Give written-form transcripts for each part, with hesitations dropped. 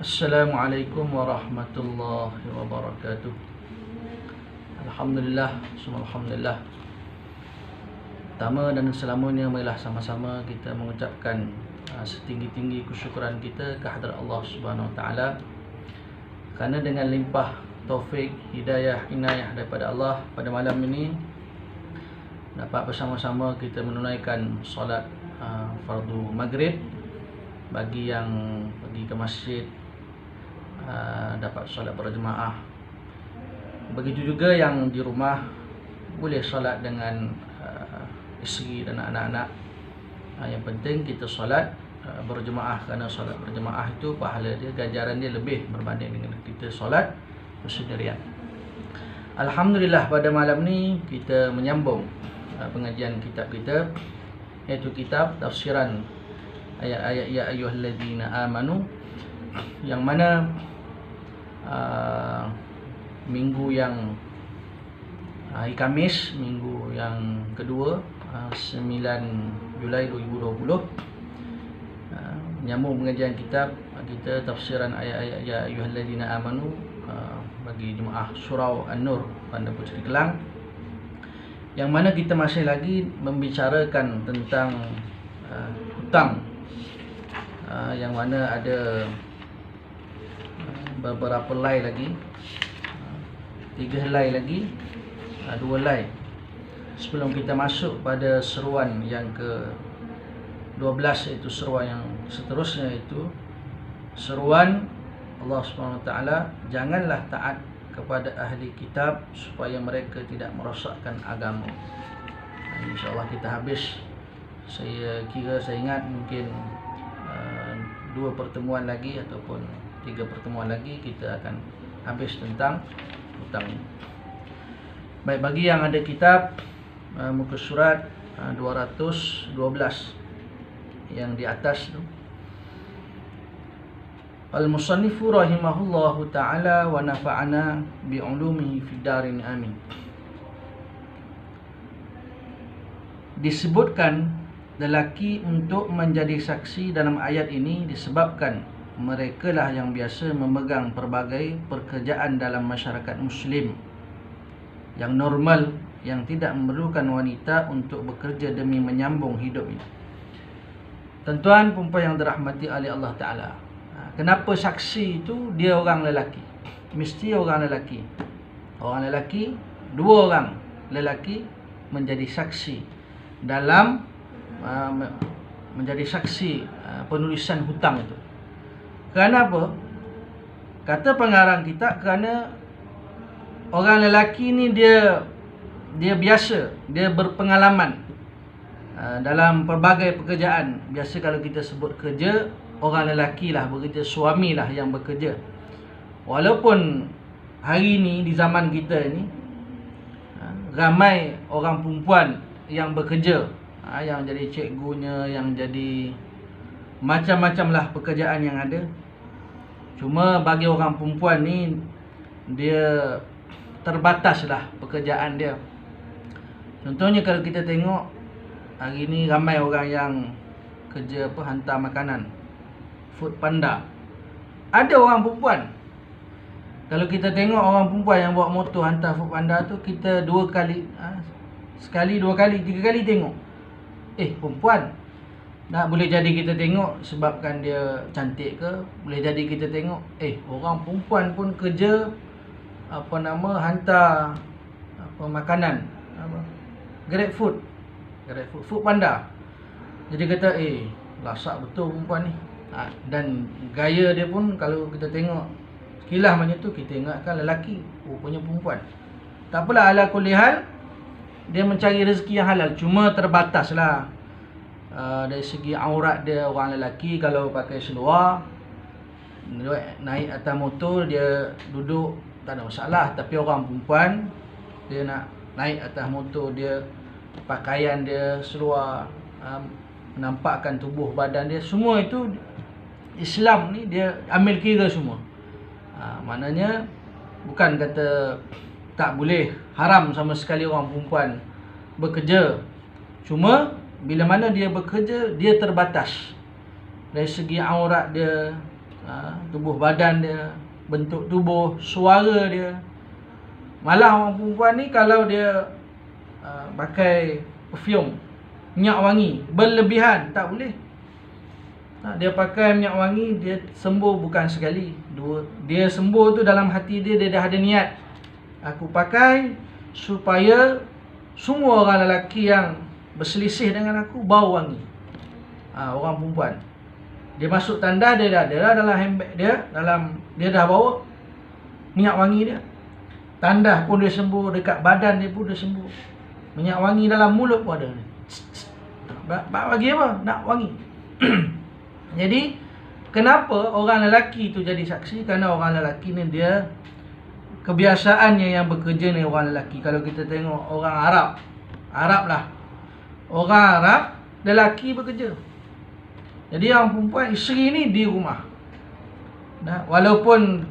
Assalamualaikum warahmatullahi wabarakatuh. Alhamdulillah, semua alhamdulillah. Pertama dan selamanya marilah sama-sama kita mengucapkan setinggi-tinggi kesyukuran kita kehadrat Allah Subhanahu Wa Taala, kerana dengan limpah taufik, hidayah, inayah daripada Allah, pada malam ini dapat bersama-sama kita menunaikan solat fardu maghrib. Bagi yang pergi ke masjid dapat solat berjemaah. Begitu juga yang di rumah boleh solat dengan isteri dan anak-anak. Yang penting kita solat berjemaah, kerana solat berjemaah itu pahala dia, ganjaran dia lebih berbanding dengan kita solat bersendirian. Alhamdulillah, pada malam ni kita menyambung pengajian kitab kita, iaitu kitab tafsiran ayat-ayat ya ayyuhallazina amanu, yang mana minggu yang hari Khamis, minggu yang kedua, 9 Julai 2020, menyambung pengajian kitab kita tafsiran ayat-ayat ya ayyuhallazina amanu bagi jemaah surau An-Nur Bandar Puteri Kelang, yang mana kita masih lagi membicarakan tentang hutang, yang mana ada beberapa helai lagi, 3 helai lagi, 2 helai sebelum kita masuk pada seruan yang ke-12, iaitu seruan yang seterusnya, iaitu seruan Allah SWT, janganlah taat kepada ahli kitab supaya mereka tidak merosakkan agama. InsyaAllah kita habis, saya ingat mungkin 2 pertemuan lagi ataupun 3 pertemuan lagi kita akan habis tentang hutang. Baik, bagi yang ada kitab, muka surat 212 yang di atas tu, Al-Musannifu rahimahullahu ta'ala wa nafa'ana bi'ulumihi fid darin amin. Disebutkan lelaki untuk menjadi saksi dalam ayat ini disebabkan mereka lah yang biasa memegang pelbagai pekerjaan dalam masyarakat Muslim yang normal, yang tidak memerlukan wanita untuk bekerja demi menyambung hidupnya. Tuan-tuan perempuan yang dirahmati oleh Allah Ta'ala, kenapa saksi itu dia orang lelaki? Mesti orang lelaki. Orang lelaki, 2 orang lelaki menjadi saksi dalam menjadi saksi penulisan hutang itu. Kerana apa? Kata pengarang kita, kerana orang lelaki ni dia biasa, dia berpengalaman dalam pelbagai pekerjaan. Biasa kalau kita sebut kerja, orang lelaki lah bekerja, suami lah yang bekerja. Walaupun hari ni di zaman kita ni ramai orang perempuan yang bekerja, yang jadi cikgunya, yang jadi macam-macam lah pekerjaan yang ada. Cuma bagi orang perempuan ni, dia terbatas lah pekerjaan dia. Contohnya kalau kita tengok hari ni ramai orang yang kerja hantar makanan, food panda. Ada orang perempuan. Kalau kita tengok orang perempuan yang bawa motor hantar food panda tu, kita 2 kali, sekali, 2 kali, 3 kali tengok, perempuan. Boleh jadi kita tengok sebabkan dia cantik ke, boleh jadi kita tengok orang perempuan pun kerja hantar makanan, Grab food, food panda. Jadi kata lasak betul perempuan ni. Dan gaya dia pun kalau kita tengok sekilas macam tu, kita ingatkan lelaki, rupanya perempuan. Tak apalah, ala kulli hal dia mencari rezeki yang halal, cuma terbatas lah. Dari segi aurat dia, orang lelaki kalau pakai seluar, naik atas motor, dia duduk tak ada masalah. Tapi orang perempuan, dia nak naik atas motor, dia pakaian dia seluar, menampakkan tubuh badan dia, semua itu Islam ni dia ambil kira semua. Maknanya bukan kata tak boleh, haram sama sekali orang perempuan bekerja. Cuma bila mana dia bekerja, dia terbatas dari segi aurat dia, tubuh badan dia, bentuk tubuh, suara dia. Malah orang perempuan ni kalau dia pakai perfume, minyak wangi berlebihan, tak boleh. Dia pakai minyak wangi, dia sembuh bukan sekali, dua. Dia sembuh tu dalam hati dia, dia dah ada niat, aku pakai supaya semua orang lelaki yang berselisih dengan aku bau wangi. Orang perempuan, dia masuk tandas, dia dah ada dalam handbag dia, dia dah bawa minyak wangi dia. Tandas pun dia sembuh, dekat badan dia pun dia sembuh. Minyak wangi dalam mulut pun ada. Bagi apa? Nak wangi. Jadi kenapa orang lelaki tu jadi saksi? Kerana orang lelaki ni dia kebiasaannya yang bekerja ni orang lelaki. Kalau kita tengok orang Arab lah, orang Arab lelaki bekerja. Jadi yang perempuan, isteri ni di rumah. Walaupun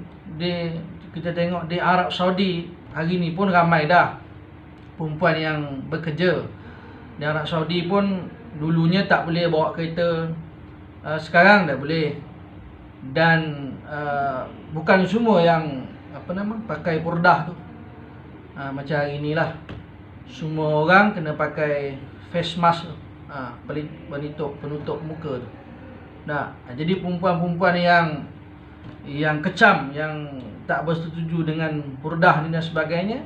kita tengok di Arab Saudi hari ni pun ramai dah perempuan yang bekerja. Di Arab Saudi pun dulunya tak boleh bawa kereta, sekarang dah boleh. Dan bukan semua yang pakai purdah tu. Macam hari inilah, semua orang kena pakai face mask tu, penutup muka tu. Jadi perempuan-perempuan yang kecam, yang tak bersetuju dengan purdah ni dan sebagainya,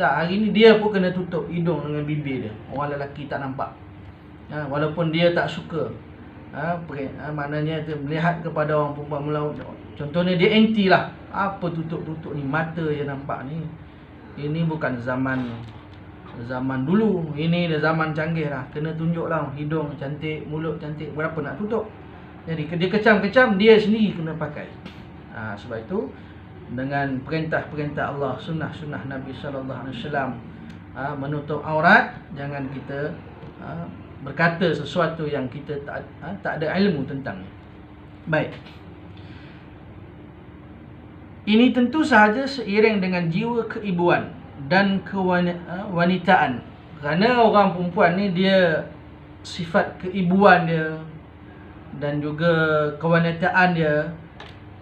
hari ni dia pun kena tutup hidung dengan bibir dia. Orang lelaki tak nampak. Walaupun dia tak suka. Maknanya dia melihat kepada orang perempuan melaut. Contohnya dia anti lah. Apa tutup-tutup ni, mata je nampak ni. Ini bukan zaman dulu, ini dah zaman canggih lah. Kena tunjuk lah, hidung cantik, mulut cantik, berapa nak tutup. Jadi dia kecam-kecam, dia sendiri kena pakai. Sebab itu dengan perintah-perintah Allah, sunnah-sunnah Nabi SAW, menutup aurat, jangan kita berkata sesuatu yang kita tak ada ilmu tentangnya. Baik. Ini tentu sahaja seiring dengan jiwa keibuan dan kewanitaan. Kerana orang perempuan ni dia sifat keibuan dia dan juga kewanitaan dia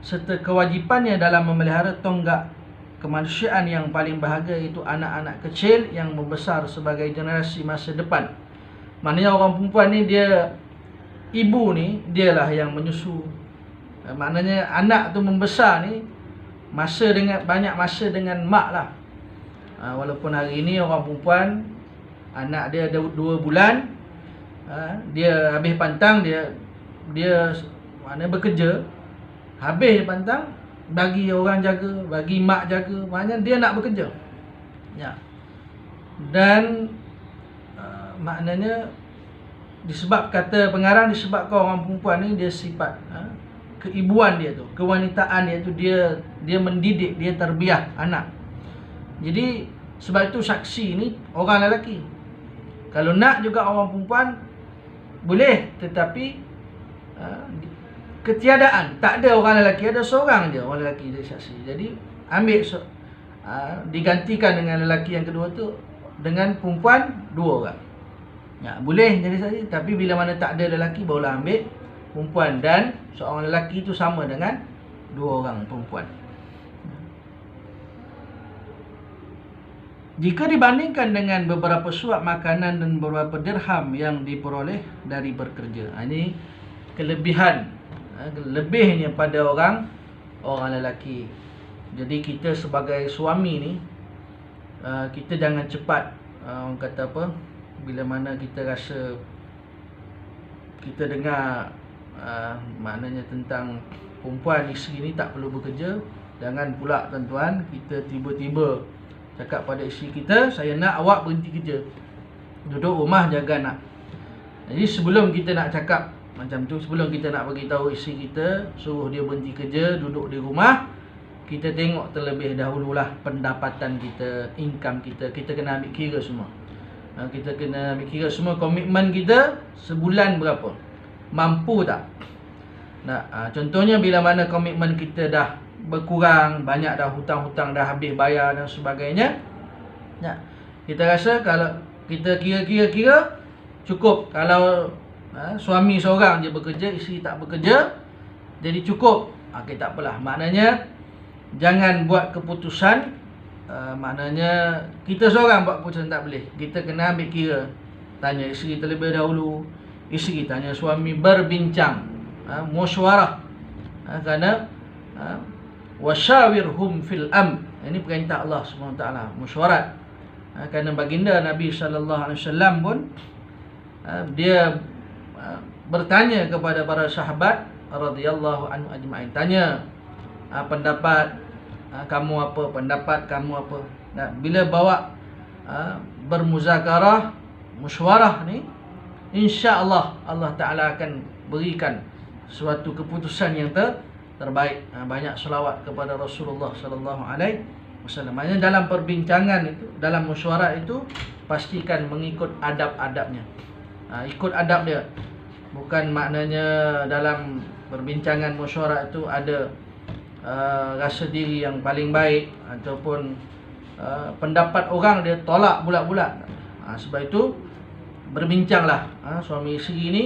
serta kewajipannya dalam memelihara tonggak kemanusiaan yang paling berharga, iaitu anak-anak kecil yang membesar sebagai generasi masa depan. Maknanya orang perempuan ni dia, ibu ni dialah yang menyusu. Maknanya anak tu membesar ni banyak masa dengan mak lah. Walaupun hari ni orang perempuan, anak dia ada 2 bulan, dia habis pantang, dia bekerja, habis dia pantang, bagi orang jaga, bagi mak jaga. Maknanya dia nak bekerja. Dan maknanya kata pengarang, disebabkan orang perempuan ni dia sifat keibuan dia tu, kewanitaan dia tu, dia mendidik, dia terbiah anak. Jadi sebab itu saksi ni orang lelaki. Kalau nak juga orang perempuan boleh, tetapi ketiadaan, tak ada orang lelaki, ada seorang je orang lelaki jadi saksi. Jadi ambil digantikan dengan lelaki yang kedua tu dengan perempuan 2 orang. Boleh jadi saksi, tapi bila mana tak ada lelaki barulah ambil perempuan, dan seorang lelaki tu sama dengan 2 orang perempuan. Jika dibandingkan dengan beberapa suap makanan dan beberapa dirham yang diperoleh dari bekerja. Ini kelebihan, lebihnya pada orang lelaki. Jadi kita sebagai suami ni, kita jangan cepat, orang kata apa, bila mana kita rasa, kita dengar maknanya tentang perempuan, isteri ni tak perlu bekerja. Jangan pula tuan-tuan, kita tiba-tiba cakap pada isteri kita, saya nak awak berhenti kerja, duduk rumah jaga anak. Jadi sebelum kita nak cakap macam tu, sebelum kita nak bagi tahu isteri kita, suruh dia berhenti kerja, duduk di rumah, kita tengok terlebih dahululah pendapatan kita, income kita. Kita kena ambil kira semua. Kita kena ambil kira semua komitmen kita sebulan berapa, mampu tak. Contohnya bila mana komitmen kita dah berkurang, banyak dah hutang-hutang dah habis bayar dan sebagainya, kita rasa kalau kita kira-kira cukup. Kalau suami seorang je bekerja, isteri tak bekerja, jadi cukup Okay, tak apalah. Maknanya jangan buat keputusan. Maknanya kita seorang buat keputusan tak boleh. Kita kena ambil kira. Tanya isteri terlebih dahulu. Isteri tanya suami, berbincang, musyawarah. Kerana wasyawirhum fil amr. Ini perintah Allah SWT, mesyuarat. Kerana baginda Nabi SAW pun dia bertanya kepada para sahabat radhiyallahu anhu ajma'in. Tanya pendapat kamu apa, pendapat kamu apa. Bila bawa bermuzakarah, mesyuarah ni, insya-Allah Allah Ta'ala akan berikan suatu keputusan yang terbaik. Banyak selawat kepada Rasulullah sallallahu alaihi wasallam. Maknanya dalam perbincangan itu, dalam mesyuarat itu, pastikan mengikut adab-adabnya. Ikut adab dia. Bukan maknanya dalam perbincangan mesyuarat itu ada rasa diri yang paling baik ataupun pendapat orang dia tolak bulat-bulat. Sebab itu berbincanglah suami isteri ni.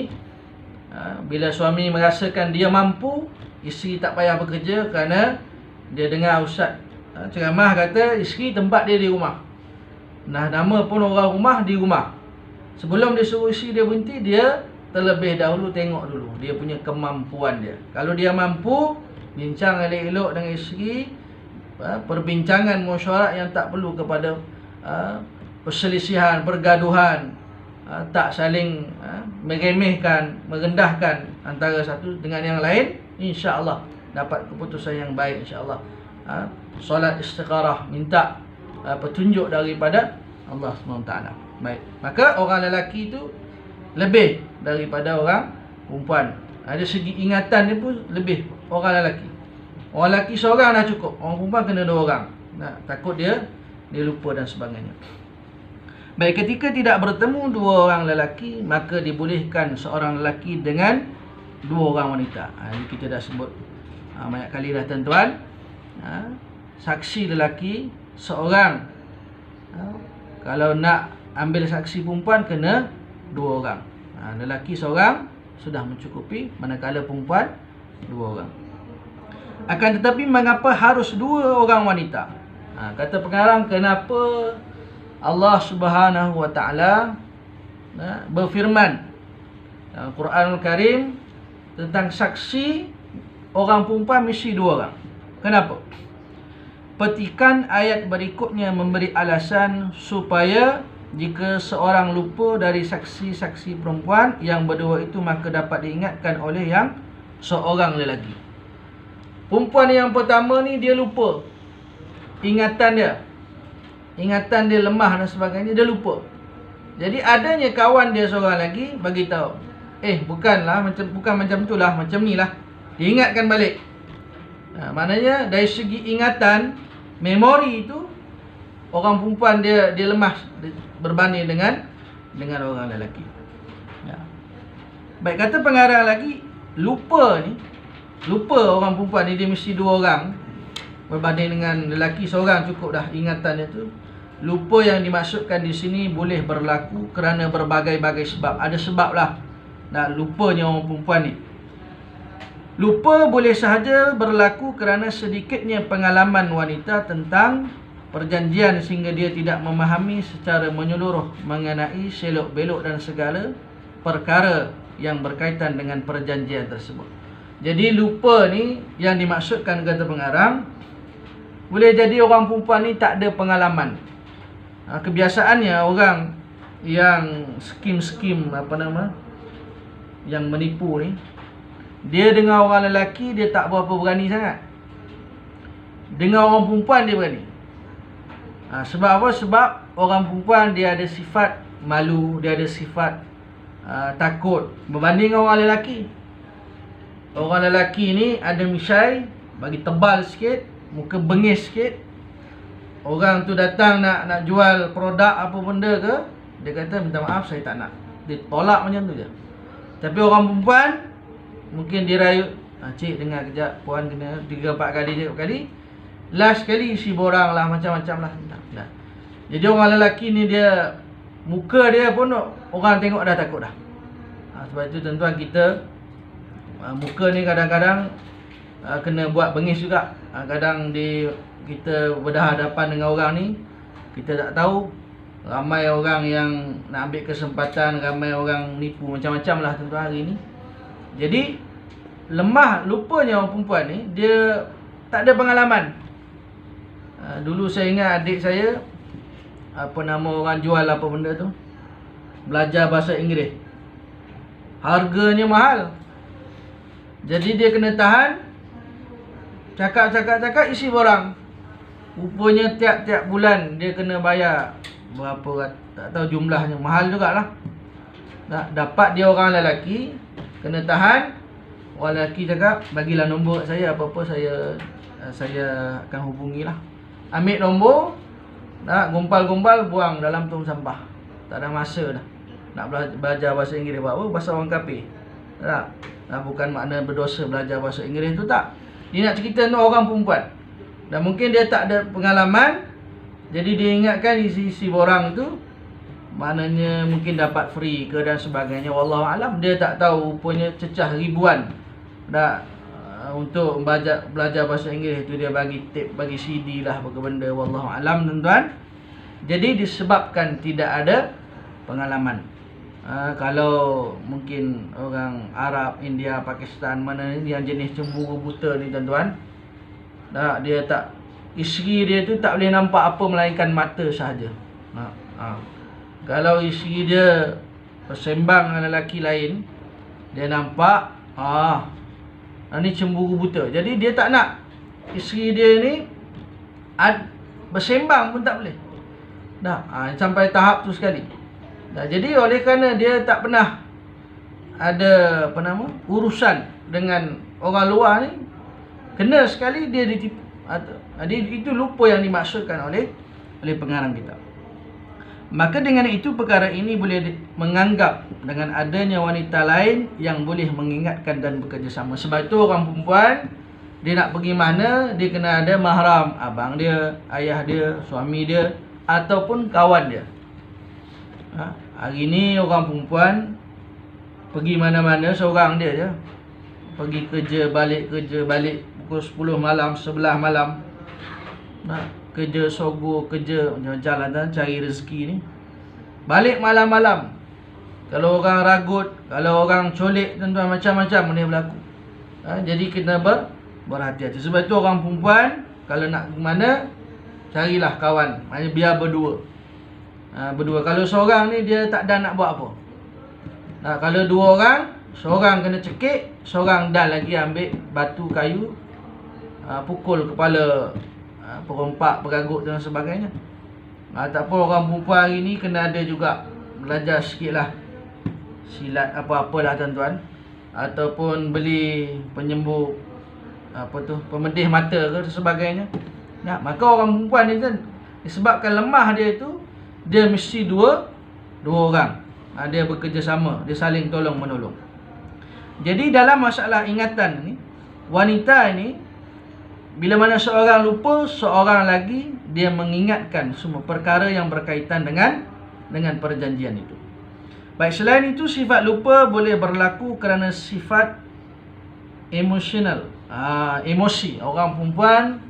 Bila suami merasakan dia mampu, isteri tak payah bekerja kerana dia dengar ustaz ceramah kata isteri tempat dia di rumah. Nama pun orang rumah di rumah. Sebelum dia suruh isteri dia berhenti, dia terlebih dahulu tengok dulu dia punya kemampuan dia. Kalau dia mampu, bincang elok-elok dengan isteri, perbincangan mesyuarat yang tak perlu kepada perselisihan, pergaduhan, tak saling meremehkan, merendahkan antara satu dengan yang lain, insya-Allah dapat keputusan yang baik, insya-Allah. Solat istikharah, minta petunjuk daripada Allah SWT. Baik. Maka orang lelaki itu lebih daripada orang perempuan. Ada segi ingatan dia pun lebih orang lelaki. Orang lelaki seorang dah cukup. Orang perempuan kena 2 orang. Takut dia lupa dan sebagainya. Baik, ketika tidak bertemu 2 orang lelaki, maka dibolehkan seorang lelaki dengan 2 orang wanita. Ini kita dah sebut banyak kali dah tuan-tuan. Saksi lelaki seorang. Kalau nak ambil saksi perempuan kena 2 orang. Lelaki seorang sudah mencukupi, manakala perempuan 2 orang. Akan tetapi mengapa harus 2 orang wanita? Kata pengarang, kenapa Allah Subhanahu wa taala berfirman dalam Quranul Karim tentang saksi orang perempuan mesti 2 orang. Kenapa? Petikan ayat berikutnya memberi alasan supaya jika seorang lupa dari saksi-saksi perempuan yang berdua itu, maka dapat diingatkan oleh yang seorang lelaki. Perempuan yang pertama ni dia lupa. Ingatan dia lemah dan sebagainya, dia lupa. Jadi adanya kawan dia seorang lagi bagi tahu, bukan macam itulah, macam ni lah. Diingatkan balik. Maknanya dari segi ingatan, memori itu, orang perempuan dia lemah berbanding dengan orang lelaki. Baik, kata pengarang lagi, lupa orang perempuan ni dia mesti 2 orang berbanding dengan lelaki seorang cukup dah ingatan dia tu. Lupa yang dimaksudkan di sini boleh berlaku kerana berbagai-bagai sebab. Ada sebab lah lupanya orang perempuan ni. Lupa boleh sahaja berlaku kerana sedikitnya pengalaman wanita tentang perjanjian sehingga dia tidak memahami secara menyeluruh mengenai selok-belok dan segala perkara yang berkaitan dengan perjanjian tersebut. Jadi lupa ni yang dimaksudkan kata pengarang, boleh jadi orang perempuan ni tak ada pengalaman. Kebiasaannya orang yang skim yang menipu ni, dia dengan orang lelaki dia tak berapa berani sangat. Dengan orang perempuan dia berani. Sebab apa? Sebab orang perempuan dia ada sifat malu, dia ada sifat takut berbanding orang lelaki. Orang lelaki ni ada misai, bagi tebal sikit, muka bengis sikit. Orang tu datang nak jual produk apa benda ke, dia kata minta maaf saya tak nak. Dia tolak macam tu je. Tapi orang perempuan mungkin dia rayu, cik dengar kejap, puan kena 3-4 kali. Last kali isi borang lah, macam-macam lah. Jadi orang lelaki ni dia, muka dia pun orang tengok dah takut dah. Sebab itu tuan-tuan, kita muka ni kadang-kadang kena buat bengis juga. Kadang kita berhadapan dengan orang ni, kita tak tahu, ramai orang yang nak ambil kesempatan, ramai orang nipu macam-macam lah tuan-tuan hari ni. Jadi lemah lupanya orang perempuan ni, dia tak ada pengalaman. Dulu saya ingat adik saya, apa nama orang jual apa benda tu, belajar bahasa Inggeris, harganya mahal. Jadi dia kena tahan, cakap isi borang. Rupanya tiap-tiap bulan dia kena bayar berapa, tak tahu jumlahnya, mahal jugalah. Dapat dia orang lelaki, kena tahan. Orang lelaki cakap, bagilah nombor saya, apa-apa saya akan hubungilah. Ambil nombor, gompal-gompal, buang dalam tong sampah. Tak ada masa dah nak belajar bahasa Inggeris. Buat apa? Bahasa orang kafir. Tak? Bukan makna berdosa belajar bahasa Inggeris tu, tak. Dia nak cerita tu orang perempuan, dan mungkin dia tak ada pengalaman. Jadi dia ingatkan isi borang tu maknanya mungkin dapat free ke dan sebagainya. Wallahualam, dia tak tahu rupanya cecah ribuan untuk belajar bahasa Inggeris tu dia bagi tape, bagi CD lah, apa benda. Wallahualam tuan-tuan. Jadi disebabkan tidak ada pengalaman. Kalau mungkin orang Arab, India, Pakistan, mana ni yang jenis cemburu buta ni tuan-tuan, dia tak, isteri dia tu tak boleh nampak apa melainkan mata sahaja. Kalau isteri dia bersembang dengan lelaki lain, dia nampak ni cemburu buta. Jadi dia tak nak isteri dia ni bersembang pun tak boleh. Sampai tahap tu sekali. Jadi oleh kerana dia tak pernah ada urusan dengan orang luar ni, kena sekali dia ditipu. Itu lupa yang dimaksudkan oleh pengarang kitab. Maka dengan itu perkara ini boleh menganggap dengan adanya wanita lain yang boleh mengingatkan dan bekerjasama. Sebab itu orang perempuan, dia nak pergi mana, dia kena ada mahram, abang dia, ayah dia, suami dia, ataupun kawan dia. Hari ni orang perempuan pergi mana-mana seorang dia je. Pergi kerja balik pukul 10 malam, 11 malam. Kerja sogo, kerja jalan cari rezeki ni. Balik malam-malam. Kalau orang ragut, kalau orang colik, tuan-tuan, macam-macam benda berlaku. Jadi kena berhati-hati. Sebab tu orang perempuan kalau nak ke mana, carilah kawan. Maknanya biar berdua. Kalau seorang ni dia tak ada nak buat apa. Kalau dua orang, seorang kena cekik, seorang dah lagi ambil batu kayu, pukul kepala perompak, peragut dan sebagainya. Tak apa, orang perempuan hari ni kena ada juga belajar sikit lah silat apa-apalah tuan-tuan, ataupun beli penyembuh pemedih mata ke sebagainya. Maka orang perempuan ni kan, disebabkan lemah dia tu, dia mesti dua orang. Dia bekerjasama, dia saling tolong menolong. Jadi dalam masalah ingatan ni, wanita ni, bila mana seorang lupa, seorang lagi dia mengingatkan semua perkara yang berkaitan dengan perjanjian itu. Baik, selain itu sifat lupa boleh berlaku kerana sifat emosional. Emosi. Orang perempuan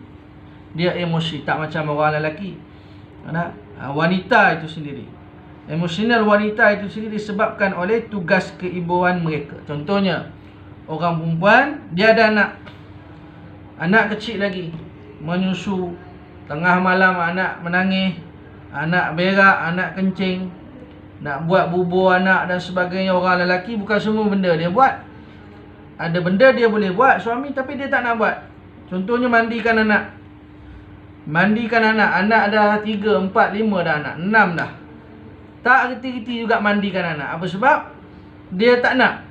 dia emosi, tak macam orang lelaki. Wanita itu sendiri, emosional wanita itu sendiri disebabkan oleh tugas keibuan mereka. Contohnya, orang perempuan dia ada anak kecil lagi, menyusu, tengah malam anak menangis, anak berak, anak kencing, nak buat bubur anak dan sebagainya. Orang lelaki bukan semua benda dia buat. Ada benda dia boleh buat suami, tapi dia tak nak buat. Contohnya mandikan anak. Anak dah 3, 4, 5 dah anak, 6 dah. Tak reti-reti juga mandikan anak. Apa sebab? Dia tak nak.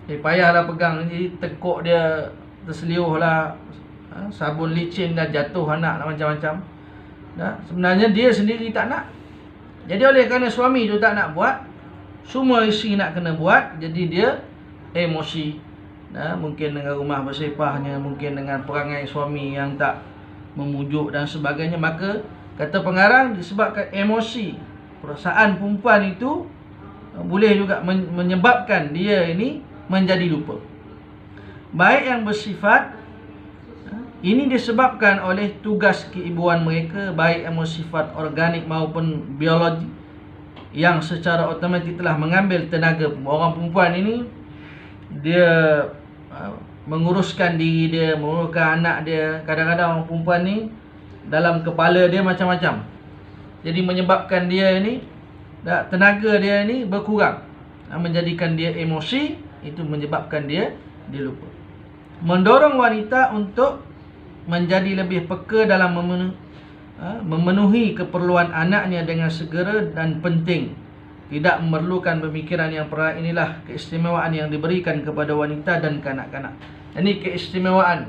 Payahlah pegang, jadi tekuk dia terseliuh lah, sabun licin dah jatuh anak lah, macam-macam. Sebenarnya dia sendiri tak nak. Jadi oleh kerana suami tu tak nak buat, semua isteri nak kena buat, jadi dia emosi. Mungkin dengan rumah bersepahnya, mungkin dengan perangai suami yang tak memujuk dan sebagainya. Maka kata pengarang, disebabkan emosi, perasaan perempuan itu boleh juga menyebabkan dia ini menjadi lupa. Baik yang bersifat Ini disebabkan oleh tugas keibuan mereka, baik yang bersifat organik maupun biologi, yang secara otomatik telah mengambil tenaga orang perempuan ini. Dia menguruskan diri dia, menguruskan anak dia. Kadang-kadang orang perempuan ni dalam kepala dia macam-macam, jadi menyebabkan dia ni, tenaga dia ni berkurang, menjadikan dia emosi. Itu menyebabkan dia lupa. Mendorong wanita untuk menjadi lebih peka dalam memenuhi keperluan anaknya dengan segera dan penting, tidak memerlukan pemikiran yang perah. Inilah keistimewaan yang diberikan kepada wanita dan kanak-kanak. Ini keistimewaan,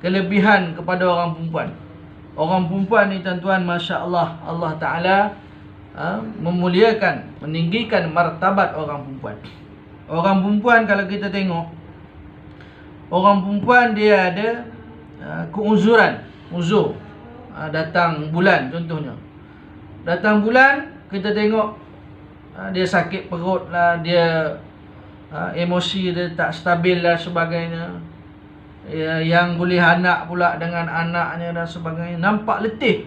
kelebihan kepada orang perempuan. Orang perempuan ni tuan-tuan, Masya Allah, Allah Ta'ala memuliakan, meninggikan martabat orang perempuan. Orang perempuan kalau kita tengok, orang perempuan dia ada keuzuran, uzur. Datang bulan contohnya. Datang bulan, kita tengok dia sakit perut lah, dia emosi dia tak stabil dan sebagainya. Yang boleh anak pula dengan anaknya dan sebagainya, nampak letih.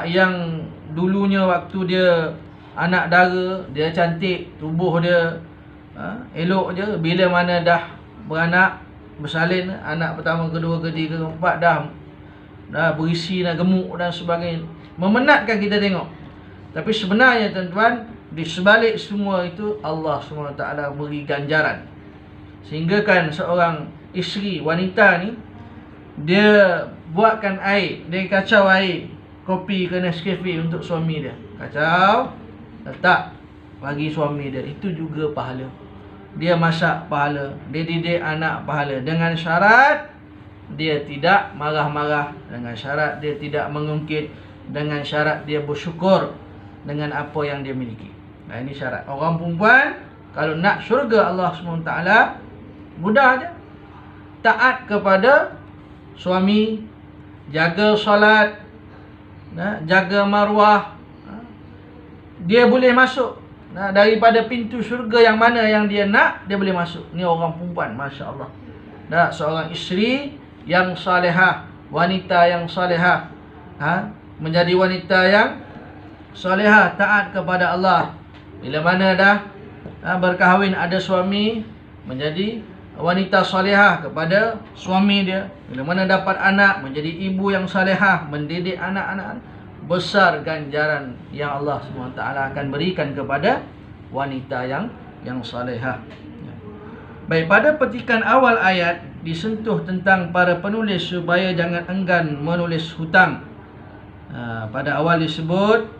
Yang dulunya waktu dia anak dara, dia cantik, tubuh dia elok je. Bila mana dah beranak, bersalin, anak pertama, kedua, ketiga, keempat, dah berisi, dah gemuk dan sebagainya, memenatkan kita tengok. Tapi sebenarnya tuan-tuan, di sebalik semua itu Allah SWT beri ganjaran. Sehingga kan seorang isteri, wanita ni, dia buatkan air, dia kacau air kopi ke Nescafe untuk suami dia, kacau, letak, bagi suami dia. Itu juga pahala. Dia masak, pahala. Dia didik anak, pahala. Dengan syarat dia tidak marah-marah, dengan syarat dia tidak mengungkit, dengan syarat dia bersyukur dengan apa yang dia miliki. Ini syarat. Orang perempuan kalau nak syurga Allah SWT, mudah je. Taat kepada suami, jaga solat, jaga maruah, dia boleh masuk daripada pintu syurga yang mana yang dia nak, dia boleh masuk. Ni orang perempuan, Masya Allah. Seorang isteri yang salihah, wanita yang salihah, menjadi wanita yang salihah, taat kepada Allah. Bila mana dah berkahwin, ada suami, menjadi wanita salihah kepada suami dia. Bila mana dapat anak, menjadi ibu yang salihah, mendidik anak-anak. Besar ganjaran yang Allah SWT akan berikan kepada wanita yang salihah. Baik, pada petikan awal ayat disentuh tentang para penulis supaya jangan enggan menulis hutang. Pada awal disebut,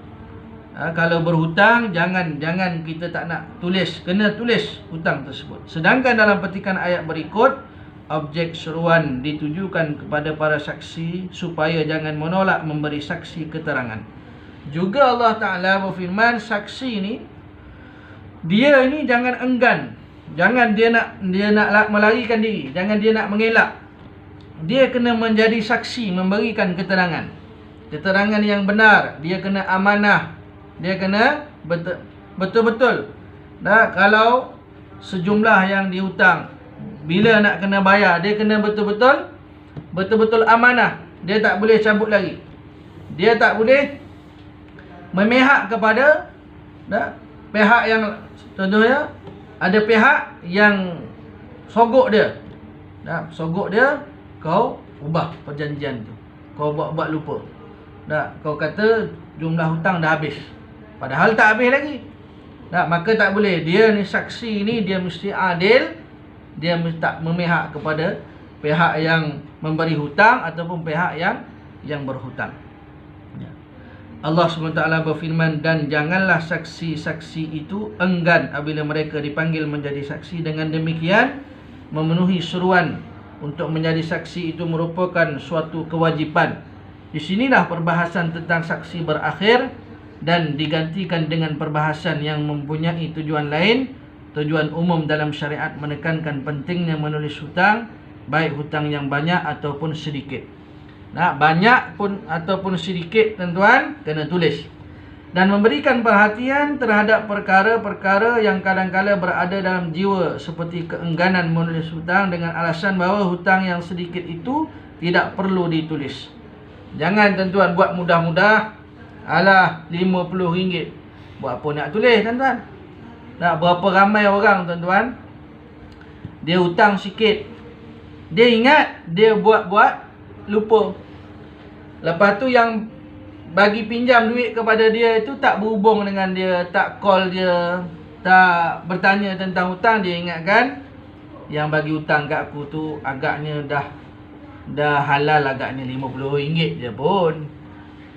kalau berhutang jangan kita tak nak tulis, kena tulis hutang tersebut. Sedangkan dalam petikan ayat berikut, objek seruan ditujukan kepada para saksi supaya jangan menolak memberi saksi keterangan. Juga Allah Ta'ala berfirman, saksi ni, dia ini jangan enggan, jangan dia nak melarikan diri, jangan dia nak mengelak. Dia kena menjadi saksi, memberikan keterangan, keterangan yang benar. Dia kena amanah, dia kena betul-betul. Kalau sejumlah yang dihutang, bila nak kena bayar, dia kena betul-betul amanah. Dia tak boleh cabut lagi. Dia tak boleh memihak kepada pihak yang, contohnya ada pihak yang sogok dia. Sogok dia, kau ubah perjanjian tu, kau buat lupa. Kau kata jumlah hutang dah habis, padahal tak habis lagi. Maka tak boleh. Dia ni saksi ni, dia mesti adil. Dia tak memihak kepada pihak yang memberi hutang ataupun pihak yang berhutang. Allah SWT berfirman, dan janganlah saksi-saksi itu enggan apabila mereka dipanggil menjadi saksi. Dengan demikian, memenuhi seruan untuk menjadi saksi itu merupakan suatu kewajipan. Di sinilah perbahasan tentang saksi berakhir dan digantikan dengan perbahasan yang mempunyai tujuan lain. Tujuan umum dalam syariat menekankan pentingnya menulis hutang, baik hutang yang banyak ataupun sedikit. Banyak pun ataupun sedikit, tuan-tuan, kena tulis. Dan memberikan perhatian terhadap perkara-perkara yang kadang-kala berada dalam jiwa, seperti keengganan menulis hutang dengan alasan bahawa hutang yang sedikit itu tidak perlu ditulis. Jangan tuan-tuan buat mudah-mudah. Alah, RM50. Buat apa nak tulis tuan-tuan? Nak berapa ramai orang tuan-tuan, dia hutang sikit, dia ingat, dia buat-buat, lupa. Lepas tu yang bagi pinjam duit kepada dia itu tak berhubung dengan dia, tak call dia, tak bertanya tentang hutang. Dia ingatkan yang bagi hutang kat aku tu agaknya dah halal, agaknya RM50 je pun.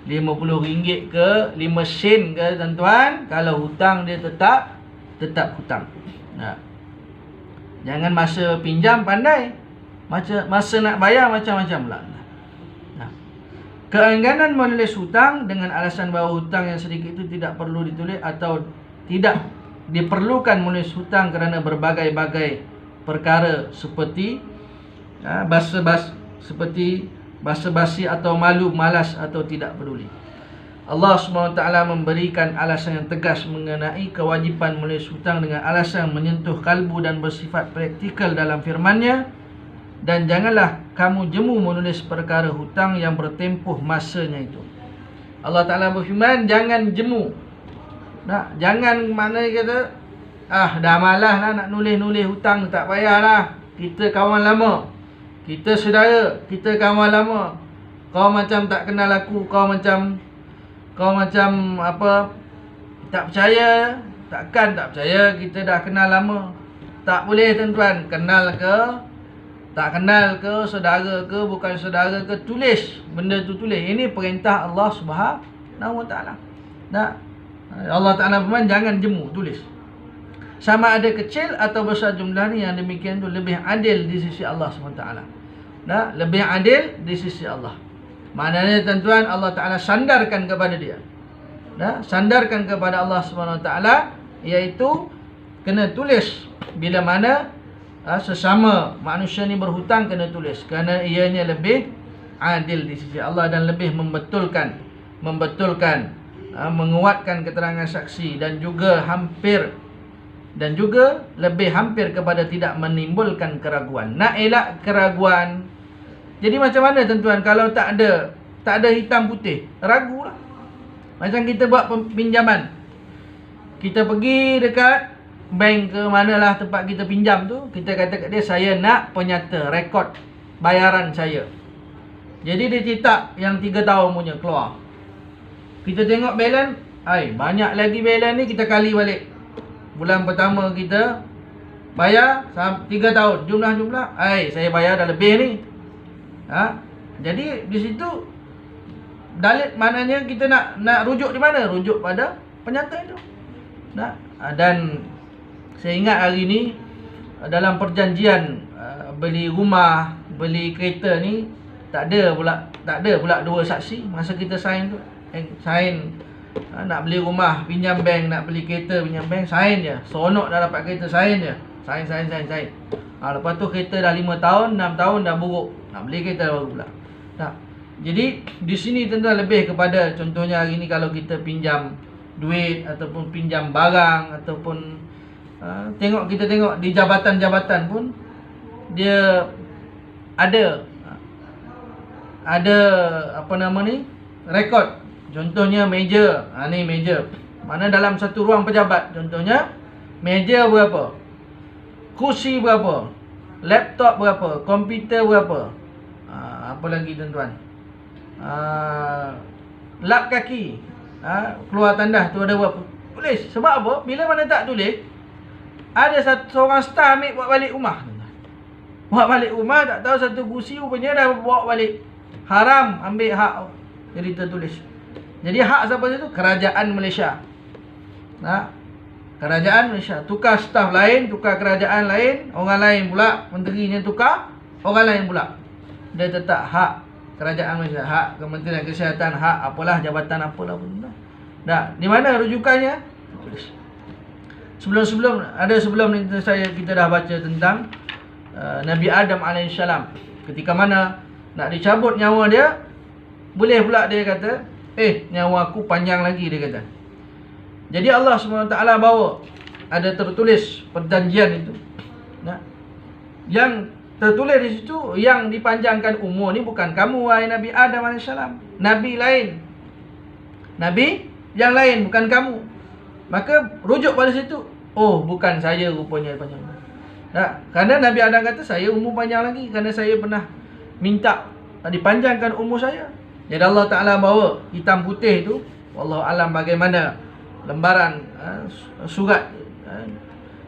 RM50 ke 5 sen ke tuan-tuan, kalau hutang dia tetap hutang. Jangan masa pinjam pandai, masa nak bayar macam-macam pula. Keengganan menulis hutang dengan alasan bahawa hutang yang sedikit itu tidak perlu ditulis atau tidak diperlukan menulis hutang kerana berbagai-bagai perkara seperti basa-basi atau malu, malas atau tidak peduli. Allah SWT memberikan alasan yang tegas mengenai kewajipan menulis hutang dengan alasan menyentuh kalbu dan bersifat praktikal dalam firman-Nya. Dan janganlah kamu jemu menulis perkara hutang yang bertempuh masanya itu. Allah Ta'ala berfirman, jangan jemu. Jangan mana kata, dah malas lah nak nulis hutang, tak payahlah. Kita kawan lama, kita saudara, kita kawan lama. Kau macam tak kenal aku, kau macam apa, tak percaya. Takkan tak percaya, kita dah kenal lama. Tak boleh tuan-tuan, kenal ke tak kenal ke, saudara ke, bukan saudara ke, tulis. Benda tu tulis. Ini perintah Allah Subhanahu Wa Ta'ala. Allah Ta'ala firman, jangan jemu, tulis. Sama ada kecil atau besar jumlah ni, yang demikian tu lebih adil di sisi Allah SWT. Lebih adil di sisi Allah. Maknanya tuan-tuan, Allah Ta'ala sandarkan kepada dia. Sandarkan kepada Allah SWT, iaitu kena tulis. Bila mana sesama manusia ni berhutang, kena tulis, kerana ianya lebih adil di sisi Allah dan lebih membetulkan, menguatkan keterangan saksi, dan juga lebih hampir kepada tidak menimbulkan keraguan. Nak elak keraguan. Jadi macam mana tuan-tuan kalau tak ada hitam putih? Ragulah. Macam kita buat pinjaman, kita pergi dekat bank ke manalah tempat kita pinjam tu, kita kata kat dia, saya nak penyata rekod bayaran saya. Jadi dia cetak yang 3 tahun punya keluar. Kita tengok balance, banyak lagi balance ni, kita kali balik. Bulan pertama kita bayar 3 tahun, jumlah, saya bayar dah lebih ni. Jadi di situ dalil, maknanya kita nak rujuk di mana? Rujuk pada penyata itu. Dan saya ingat hari ni dalam perjanjian beli rumah, beli kereta ni, tak ada pula 2 saksi masa kita sign tu. Nak beli rumah pinjam bank, nak beli kereta pinjam bank, sign je. Seronok dah dapat kereta, sign je. Sign. Lepas tu kereta dah 5 tahun, 6 tahun dah buruk. Nak beli kereta baru pula. Jadi di sini tuan-tuan lebih kepada, contohnya hari ni kalau kita pinjam duit ataupun pinjam barang, ataupun kita tengok di jabatan-jabatan pun dia ada apa nama ni, rekod. Contohnya meja, ni meja. Mana dalam satu ruang pejabat, contohnya meja berapa, kursi berapa, laptop berapa, komputer berapa, apa lagi tuan-tuan, lap kaki, keluar tandas tu ada berapa. Tulis. Sebab apa? Bila mana tak tulis, ada seorang staff ambil buat balik rumah. Buat balik rumah, tak tahu satu kursi rupanya dah bawa balik. Haram ambil hak. Jadi tertulis. Jadi hak siapa itu? Kerajaan Malaysia. Kerajaan Malaysia. Tukar staff lain, tukar kerajaan lain, orang lain pula, menterinya tukar, orang lain pula. Dia tetap hak kerajaan Malaysia, hak Kementerian Kesihatan, hak apalah, jabatan apalah pun. Di mana rujukannya? Tulis. Sebelum ni kita dah baca tentang Nabi Adam AS. Ketika mana nak dicabut nyawa dia, boleh pula dia kata, nyawa aku panjang lagi, dia kata. Jadi Allah SWT bawa, ada tertulis perjanjian itu, yang tertulis di situ yang dipanjangkan umur ni bukan kamu wahai Nabi Adam AS. Nabi lain, Nabi yang lain, bukan kamu. Maka rujuk pada situ, oh bukan saya rupanya panjang. Kerana Nabi Adam kata saya umur panjang lagi, kerana saya pernah minta dipanjangkan umur saya. Jadi Allah Ta'ala bawa hitam putih tu, wallahu alam bagaimana lembaran surat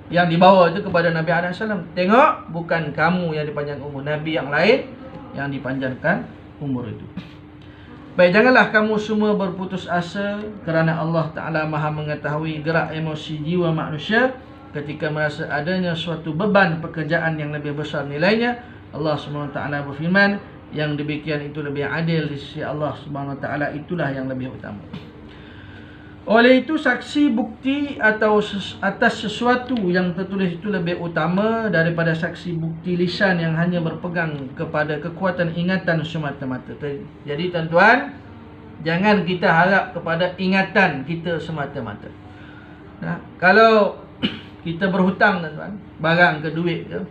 yang dibawa itu kepada Nabi Adam SAW. Tengok, bukan kamu yang dipanjangkan umur, Nabi yang lain yang dipanjangkan umur itu. Baik, janganlah kamu semua berputus asa, kerana Allah Ta'ala maha mengetahui gerak emosi jiwa manusia ketika merasa adanya suatu beban pekerjaan yang lebih besar nilainya. Allah SWT berfirman, yang demikian itu lebih adil di sisi Allah Subhanahu Wa Taala, itulah yang lebih utama. Oleh itu, saksi bukti atau atas sesuatu yang tertulis itu lebih utama daripada saksi bukti lisan yang hanya berpegang kepada kekuatan ingatan semata-mata. Jadi tuan-tuan, jangan kita harap kepada ingatan kita semata-mata. Kalau kita berhutang tuan-tuan, barang ke duit ke,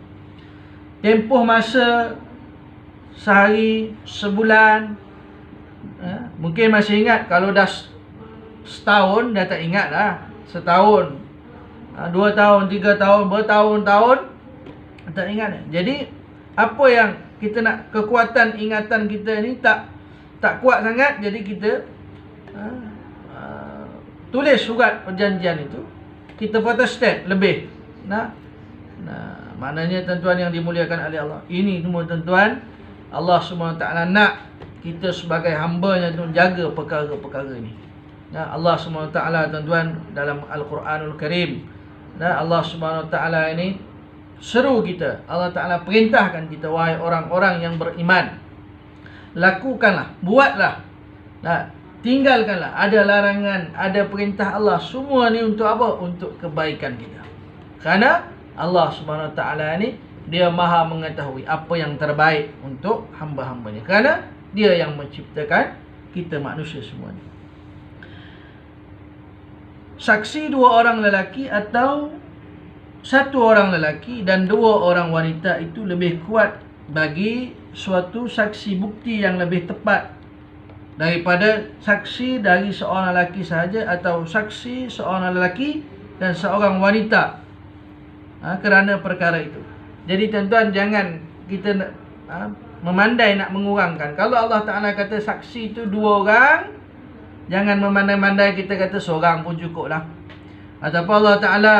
tempoh masa sehari, sebulan, mungkin masih ingat. Kalau dah setahun dah tak ingat lah. Setahun, 2 tahun, 3 tahun, bertahun-tahun tak ingat. Jadi apa yang kita nak, kekuatan ingatan kita ni tak kuat sangat. Jadi kita tulis surat perjanjian itu, kita photostat lebih. Maknanya tuan-tuan yang dimuliakan oleh Allah, ini semua tuan-tuan, Allah SWT nak kita sebagai hamba-Nya tu jaga perkara-perkara ini. Allah SWT tuan-tuan dalam Al-Quranul Karim, Allah SWT ini seru kita. Allah Ta'ala perintahkan kita, wahai orang-orang yang beriman, lakukanlah, buatlah, tinggalkanlah. Ada larangan, ada perintah Allah. Semua ni untuk apa? Untuk kebaikan kita. Kerana Allah SWT ni Dia maha mengetahui apa yang terbaik untuk hamba-hambanya. Kerana Dia yang menciptakan kita manusia semuanya. Saksi 2 orang lelaki atau 1 orang lelaki dan 2 orang wanita itu lebih kuat bagi suatu saksi bukti yang lebih tepat daripada saksi dari seorang lelaki sahaja atau saksi seorang lelaki dan seorang wanita kerana perkara itu. Jadi tuan-tuan, jangan kita memandai nak mengurangkan. Kalau Allah Ta'ala kata saksi itu 2 orang, jangan memandai-mandai kita kata seorang pun cukup lah. Ataupun Allah Ta'ala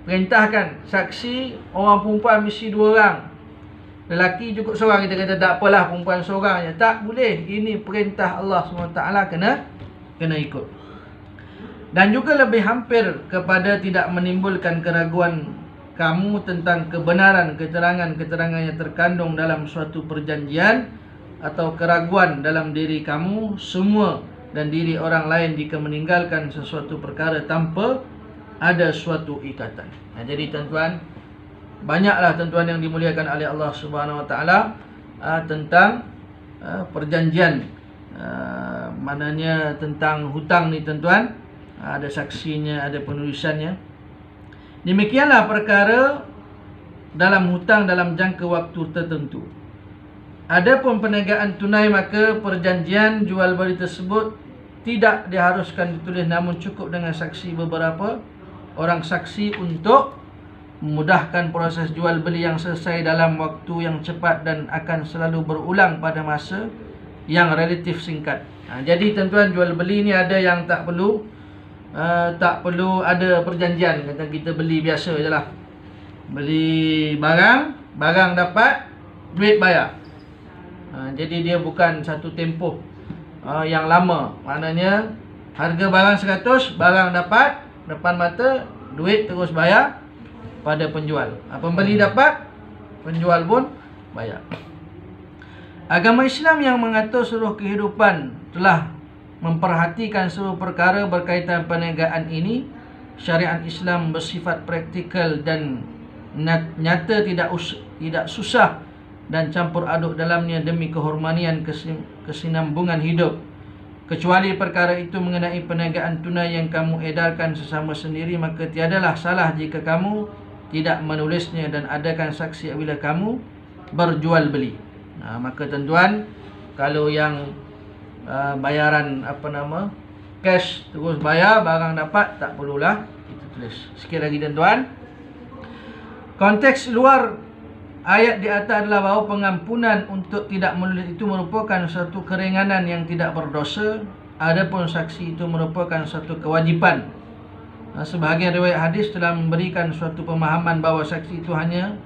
perintahkan saksi orang perempuan mesti 2 orang, lelaki cukup seorang, kita kata tak apalah perempuan seorang je. Tak boleh. Ini perintah Allah SWT, kena ikut. Dan juga lebih hampir kepada tidak menimbulkan keraguan kamu tentang kebenaran keterangan-keterangan yang terkandung dalam suatu perjanjian, atau keraguan dalam diri kamu semua dan diri orang lain jika meninggalkan sesuatu perkara tanpa ada suatu ikatan. Jadi tuan-tuan, banyaklah tuan-tuan yang dimuliakan oleh Allah Subhanahu Wa Taala tentang perjanjian, maknanya tentang hutang ni tuan-tuan, ada saksinya, ada penulisannya. Demikianlah perkara dalam hutang dalam jangka waktu tertentu. Adapun perniagaan tunai, maka perjanjian jual beli tersebut tidak diharuskan ditulis, namun cukup dengan saksi beberapa orang saksi untuk memudahkan proses jual beli yang selesai dalam waktu yang cepat dan akan selalu berulang pada masa yang relatif singkat. Jadi tuan-tuan, jual beli ni ada yang tak perlu ada perjanjian. Kata kita beli biasa je lah, beli barang dapat, duit bayar. Jadi dia bukan satu tempoh yang lama. Maknanya harga barang 100, barang dapat depan mata, duit terus bayar pada penjual. Pembeli dapat, penjual pun bayar. Agama Islam yang mengatur seluruh kehidupan telah memperhatikan seluruh perkara berkaitan perniagaan ini. Syariat Islam bersifat praktikal dan nyata, tidak susah dan campur aduk dalamnya demi kehormatan kesinambungan hidup. Kecuali perkara itu mengenai perniagaan tunai yang kamu edarkan sesama sendiri, maka tiadalah salah jika kamu tidak menulisnya dan adakan saksi apabila kamu berjual beli. Maka tuan-tuan, kalau yang bayaran cash terus bayar, barang dapat, tak perlulah kita tulis. Sikit lagi tuan-tuan. Konteks luar ayat di atas adalah bahawa pengampunan untuk tidak menulis itu merupakan suatu keringanan yang tidak berdosa. Adapun saksi itu merupakan suatu kewajipan. Sebahagian riwayat hadis telah memberikan suatu pemahaman bahawa saksi itu hanya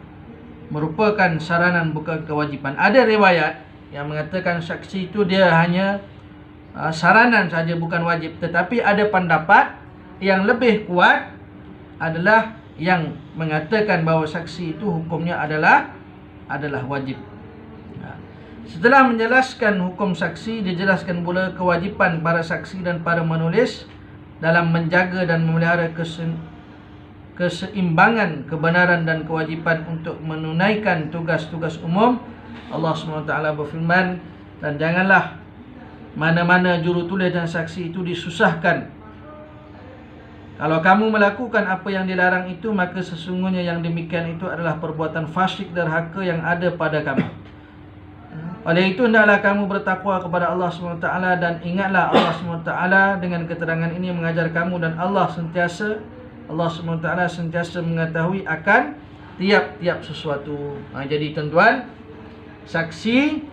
merupakan saranan bukan kewajipan. Ada riwayat yang mengatakan saksi itu dia hanya saranan saja bukan wajib. Tetapi ada pendapat yang lebih kuat adalah yang mengatakan bahawa saksi itu hukumnya adalah wajib. Setelah menjelaskan hukum saksi, dijelaskan pula kewajipan para saksi dan para menulis dalam menjaga dan memelihara keseimbangan kebenaran dan kewajipan untuk menunaikan tugas-tugas umum. Allah SWT berfirman, dan janganlah mana-mana jurutulis dan saksi itu disusahkan. Kalau kamu melakukan apa yang dilarang itu, maka sesungguhnya yang demikian itu adalah perbuatan fasik derhaka yang ada pada kamu. Oleh itu, hendaklah kamu bertakwa kepada Allah SWT, dan ingatlah Allah SWT dengan keterangan ini mengajar kamu, dan Allah SWT sentiasa mengetahui akan tiap-tiap sesuatu. Jadi tuan-tuan, saksi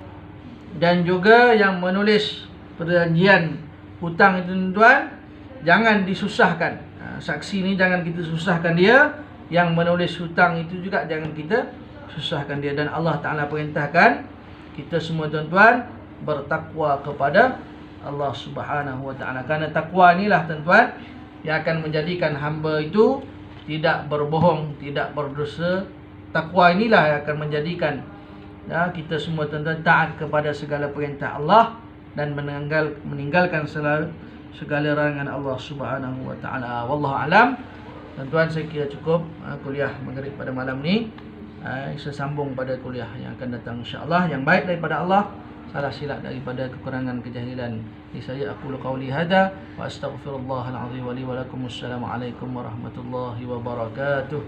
dan juga yang menulis perjanjian hutang itu tuan-tuan, jangan disusahkan. Saksi ni jangan kita susahkan dia, yang menulis hutang itu juga jangan kita susahkan dia. Dan Allah Ta'ala perintahkan kita semua tuan-tuan bertakwa kepada Allah Subhanahu Wa Ta'ala. Kerana takwa inilah tuan-tuan yang akan menjadikan hamba itu tidak berbohong, tidak berdosa. Takwa inilah yang akan menjadikan kita semua tuan-tuan taat kepada segala perintah Allah dan meninggalkan segala larangan Allah Subhanahu Wa Ta'ala. Wallahu alam. Tuan-tuan, saya kira cukup kuliah maghrib pada malam ni. Saya sambung pada kuliah yang akan datang insya-Allah. Yang baik daripada Allah, salah silap daripada kekurangan kejahilan. Saya aqulu qauli hadza wa astaghfirullahal azim wa li wa lakum. Assalamualaikum warahmatullahi wabarakatuh.